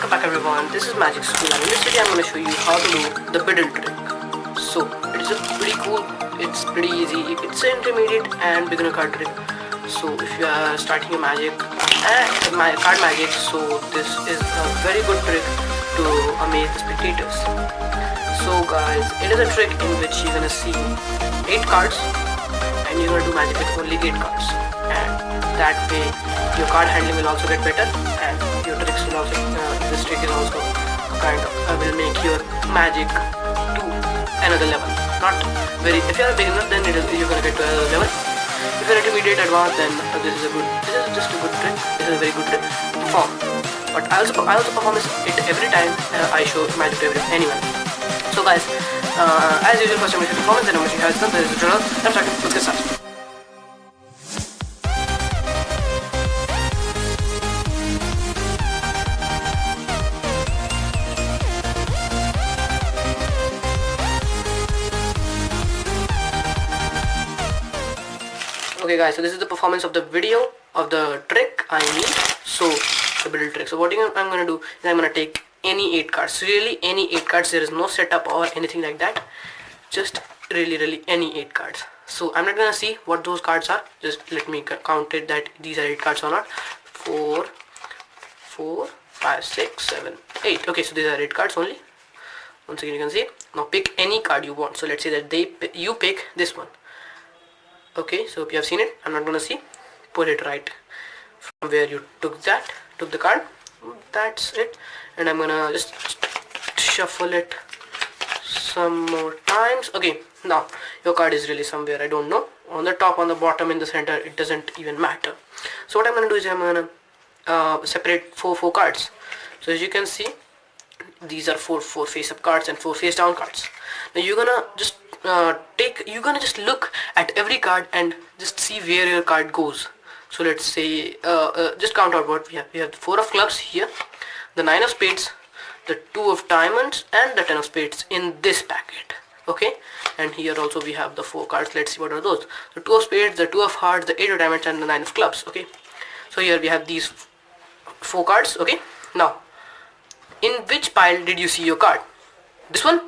welcome back everyone, this is Magic School and in this video I'm going to show you how to do the Biddle trick. So it is pretty cool, it's pretty easy, it's an intermediate and beginner card trick. So if you are starting your magic and card magic, so this is a very good trick to amaze the spectators. So guys, it is a trick in which you're going to see 8 cards and you're going to do magic with only 8 cards, and that way your card handling will also get better and your tricks will also, this trick is also kind of will make your magic to another level. Not very, if you're a beginner then you're going to get to another level. If you're intermediate advanced then this is just a good trick, this is a very good trick to perform. But I also perform it every time I show magic to anyone. So guys, as usual, first time you should performance, then once you have done, there is a tutorial. Let's get started. Okay guys, so this is the performance of the video of the trick I mean, so the Biddle trick. So what I'm going to do is I'm going to take any 8 cards, really any 8 cards, there is no setup or anything like that, just really any 8 cards. So I'm not going to see what those cards are, just let me count it that these are 8 cards or not. 4, 5, 6, 7, 8. Okay, so these are 8 cards only. Once again you can see. Now pick any card you want. So let's say that you pick this one. Okay, so if you have seen it, I'm not gonna see. Put it right from where you took the card. That's it. And I'm gonna just shuffle it some more times. Okay, now your card is really somewhere, I don't know. On the top, on the bottom, in the center, it doesn't even matter. So what I'm gonna do is I'm gonna separate four cards. So as you can see, these are four face up cards and 4 face down cards. Now you're gonna just just look at every card and just see where your card goes. So let's say just count out what we have. We have the 4 of clubs here, the 9 of spades, the 2 of diamonds and the 10 of spades in this packet. Okay, and here also we have the 4 cards. Let's see what are those. The 2 of spades, the 2 of hearts, the 8 of diamonds and the 9 of clubs. Okay, so here we have these 4 cards. Okay, now in which pile did you see your card? This one?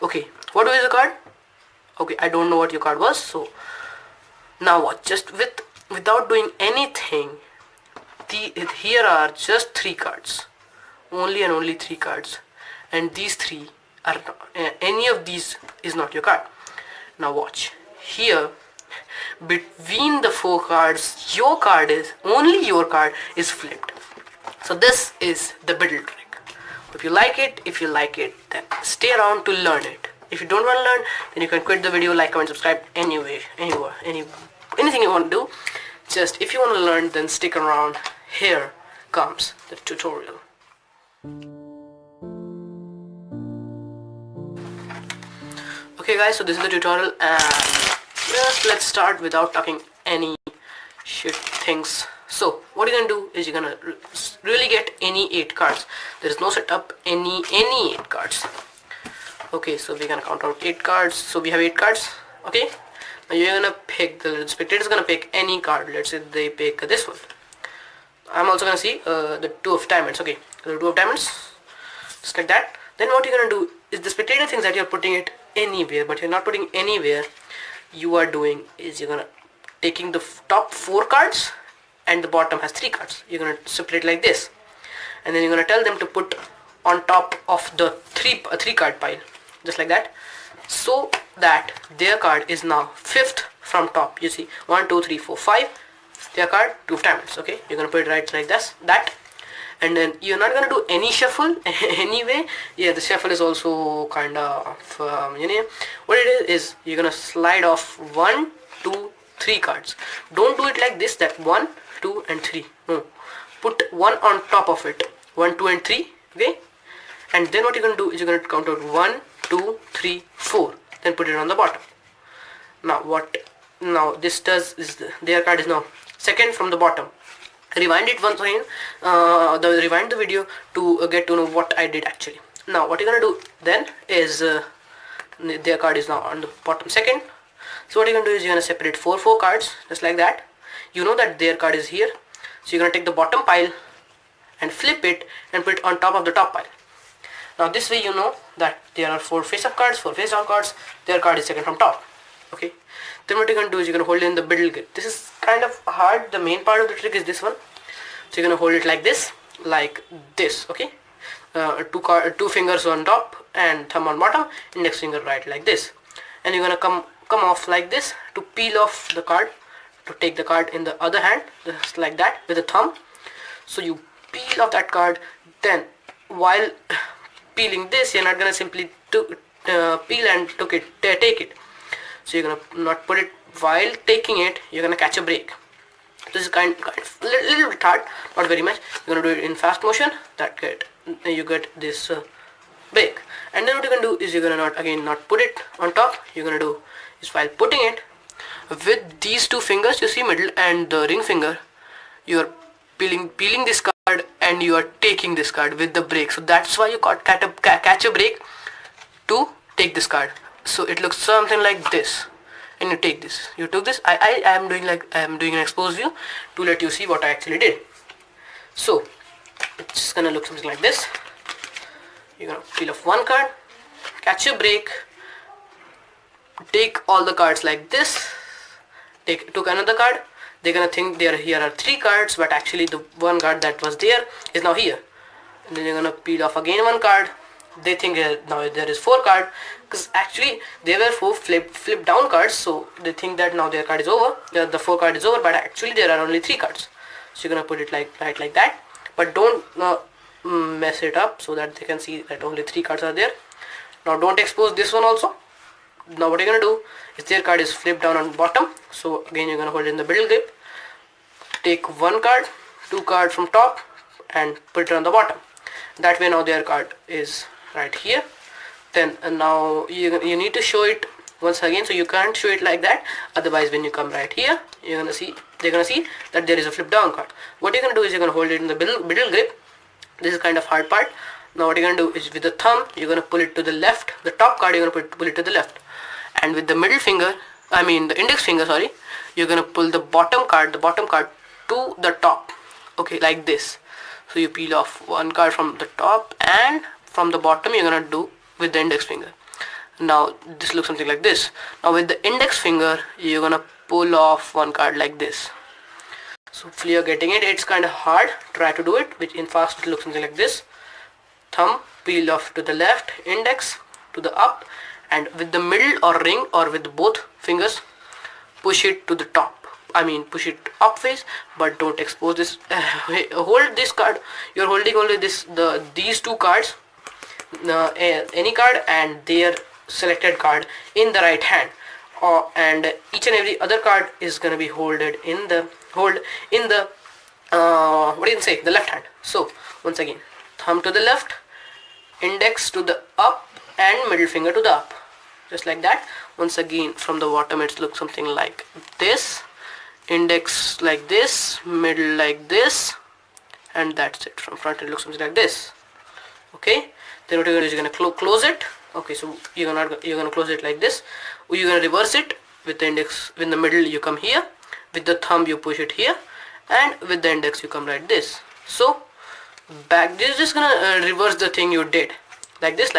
Okay, what was the card? Okay, I don't know what your card was. So now what, just without doing anything, here are just 3 cards, only and only 3 cards, and these 3 are not, any of these is not your card. Now watch, here between the 4 cards, your card is, only your card is flipped. So this is the Biddle trick. If you like it, then stay around to learn it. If you don't want to learn, then you can quit the video, like, comment, subscribe, anywhere, anything you want to do. Just if you want to learn, then stick around. Here comes the tutorial. Okay guys, so this is the tutorial and just let's start without talking any shit things. So what you're gonna do is you're gonna really get any 8 cards. There is no setup, any 8 cards. Okay, so we're gonna count out 8 cards. So we have 8 cards. Okay, now you're gonna pick, the spectator's gonna pick any card. Let's say they pick this one. I'm also gonna see the 2 of diamonds. Okay, the 2 of diamonds, just like that. Then what you're gonna do is, the spectator thinks that you're putting it anywhere, but you're not putting anywhere. You are doing is you're gonna taking the top 4 cards and the bottom has 3 cards. You're gonna separate like this, and then you're gonna tell them to put on top of the 3 card pile, just like that, so that their card is now 5th from top. You see 1 2 3 4 5, their card 2 of diamonds. Okay, you're gonna put it right like this, that, and then you're not gonna do any shuffle anyway. Yeah, the shuffle is also kind of what it is you're gonna slide off 1 2 3 cards. Don't do it like this, that 1 2 and 3. No, put 1 on top of it, 1 2 and 3. Okay, and then what you're gonna do is you're gonna count out 1 2 3 4, then put it on the bottom. Now what now this does is their card is now 2nd from the bottom. Rewind it once again, rewind the video to get to know what I did actually. Now what you're gonna do then is their card is now on the bottom 2nd. So what you're gonna do is you're gonna separate 4 cards, just like that. You know that their card is here, so you're gonna take the bottom pile and flip it and put it on top of the top pile. Now this way you know that there are 4 face-up cards, 4 face-down cards, their card is second from top. Okay. Then what you're going to do is you're going to hold it in the Biddle grip. This is kind of hard. The main part of the trick is this one. So you're going to hold it like this, okay. Two fingers on top and thumb on bottom, index finger right like this. And you're going to come off like this to peel off the card, to take the card in the other hand, just like that with the thumb. So you peel off that card. Then while peeling this, you're not going to simply peel and take it. So you're going to not put it while taking it, you're going to catch a break. This is kind of little bit hard, not very much. You're going to do it in fast motion, you get this break. And then what you're going to do is you're going to not put it on top. You're going to do is while putting it with these 2 fingers, you see middle and the ring finger, you are peeling this card and you are taking this card with the break. So that's why you catch a break to take this card. So it looks something like this, and you take this. You took this. I am doing an exposed view to let you see what I actually did. So it's gonna look something like this. You're gonna peel off one card, catch a break, take all the cards like this. Took another card. They're gonna think here are 3 cards, but actually the one card that was there is now here. And then you're gonna peel off again one card. They think now there is 4 cards, because actually there were 4 flip down cards, so they think that now their card is over, the 4 card is over, but actually there are only 3 cards. So you're gonna put it right like that, but don't mess it up so that they can see that only 3 cards are there. Now don't expose this one also. Now what you're gonna do is their card is flipped down on bottom, so again you're gonna hold it in the Biddle grip, take 1 card, 2 cards from top and put it on the bottom. That way now their card is right here. Then now you need to show it once again, so you can't show it like that, otherwise when you come right here, they're gonna see that there is a flip down card. What you're gonna do is you're gonna hold it in the Biddle grip. This is kind of hard part. Now what you're gonna do is with the thumb you're gonna pull it to the left, the top card you're gonna pull it to the left, and with the the index finger, sorry, you're gonna pull the bottom card to the top, okay, like this. So you peel off one card from the top, and from the bottom you're gonna do with the index finger. Now this looks something like this. Now with the index finger you're gonna pull off one card like this. So hopefully you're getting it. It's kind of hard. Try to do it, which in fast it looks something like this. Thumb peel off to the left, index to the up, and with the middle or ring or with both fingers push it to the top. Push it upwards, but don't expose this. Hold this card. You're holding only these 2 cards, any card and their selected card in the right hand, and each and every other card is gonna be held in the the left hand. So once again, thumb to the left, index to the up, and middle finger to the up, just like that. Once again from the bottom it looks something like this. Index like this, middle like this, and that's it. From front it looks something like this. Okay, then what you're going to do is you're going to close it. Okay, so you're gonna close it like this. You're gonna reverse it. With the index in the middle you come here, with the thumb you push it here, and with the index you come like this. So back, this is just gonna reverse the thing you did, like this,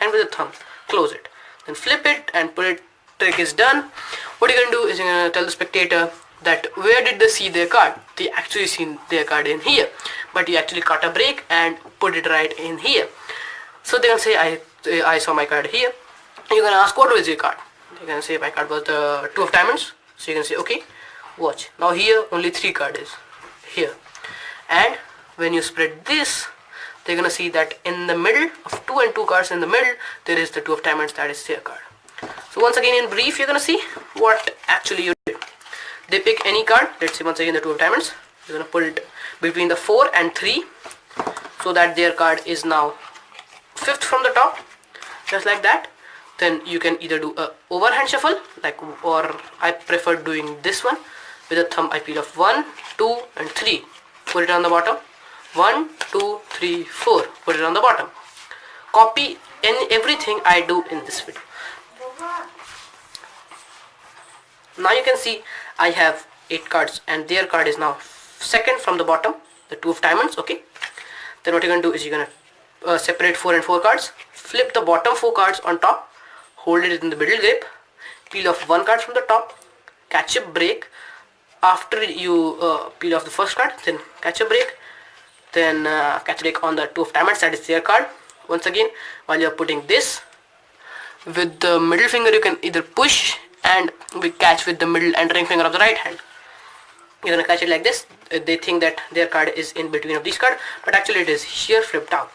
and with the thumb close it, then flip it and put it. Trick is done. What you're gonna do is you're gonna tell the spectator that where did they see their card. They actually seen their card in here, but you actually caught a break and put it right in here. So they're gonna say I saw my card here. You're gonna ask what was your card. They're gonna say my card was the 2 of diamonds. So you can say okay, watch. Now here only 3 card is here, and when you spread this, they're gonna see that in the middle of 2 and 2 cards in the middle there is the 2 of diamonds, that is their card. So once again in brief you're gonna see what actually you did. They pick any card. Let's see once again the 2 of diamonds. You're gonna put it between the 4 and 3 so that their card is now 5th from the top, just like that. Then you can either do a overhand shuffle, or I prefer doing this one. With a thumb I peel off 1, 2 and 3, put it on the bottom. 1, 2, 3, 4, put it on the bottom. Copy everything I do in this video. Now you can see I have 8 cards and their card is now 2nd from the bottom, the 2 of diamonds. Okay, Then what you're gonna do is you're gonna separate 4 and 4 cards, flip the bottom 4 cards on top, hold it in the middle grip, peel off 1 card from the top, catch a break. After you peel off the first card, then catch a break, then catch a break on the 2 of diamonds, that is their card. Once again, while you're putting this, with the middle finger you can either push and we catch with the middle and ring finger of the right hand. You're gonna catch it like this. They think that their card is in between of these cards, but actually it is here flipped down.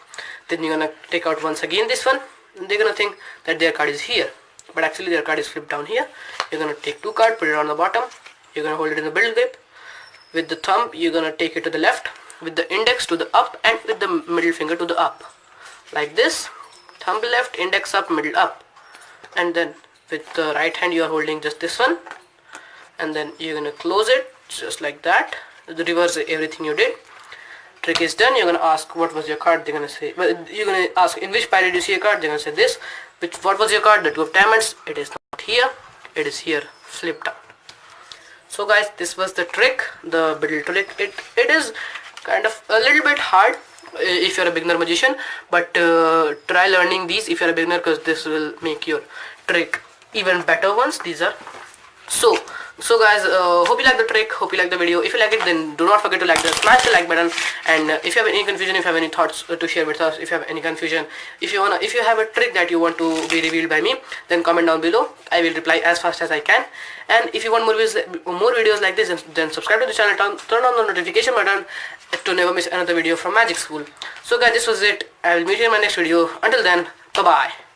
Then you're gonna take out once again this one. They're gonna think that their card is here, but actually their card is flipped down here. You're gonna take 2 cards, put it on the bottom. You're gonna hold it in the middle grip. With the thumb, you're gonna take it to the left, with the index to the up, and with the middle finger to the up, like this. Thumb left, index up, middle up, and then with the right hand you are holding just this one, and then you're gonna close it just like that. The reverse everything you did. Trick is done. You're gonna ask what was your card. They're gonna say, well, you're gonna ask in which pile did you see a card. They're gonna say this. What was your card? The 2 of diamonds. It is not here. It is here, flipped out. So guys, this was the trick, the Biddle trick. It is kind of a little bit hard if you're a beginner magician, but try learning these if you're a beginner, because this will make your trick even better once these are. So guys, hope you like the trick, hope you like the video. If you like it, then do not forget to smash the like button. And if you have any confusion, if you have any thoughts to share with us, if you have any confusion, if you have a trick that you want to be revealed by me, then comment down below. I will reply as fast as I can. And if you want more videos like this, then subscribe to the channel, turn on the notification button to never miss another video from Magic School. So guys, this was it. I will meet you in my next video. Until then, bye bye.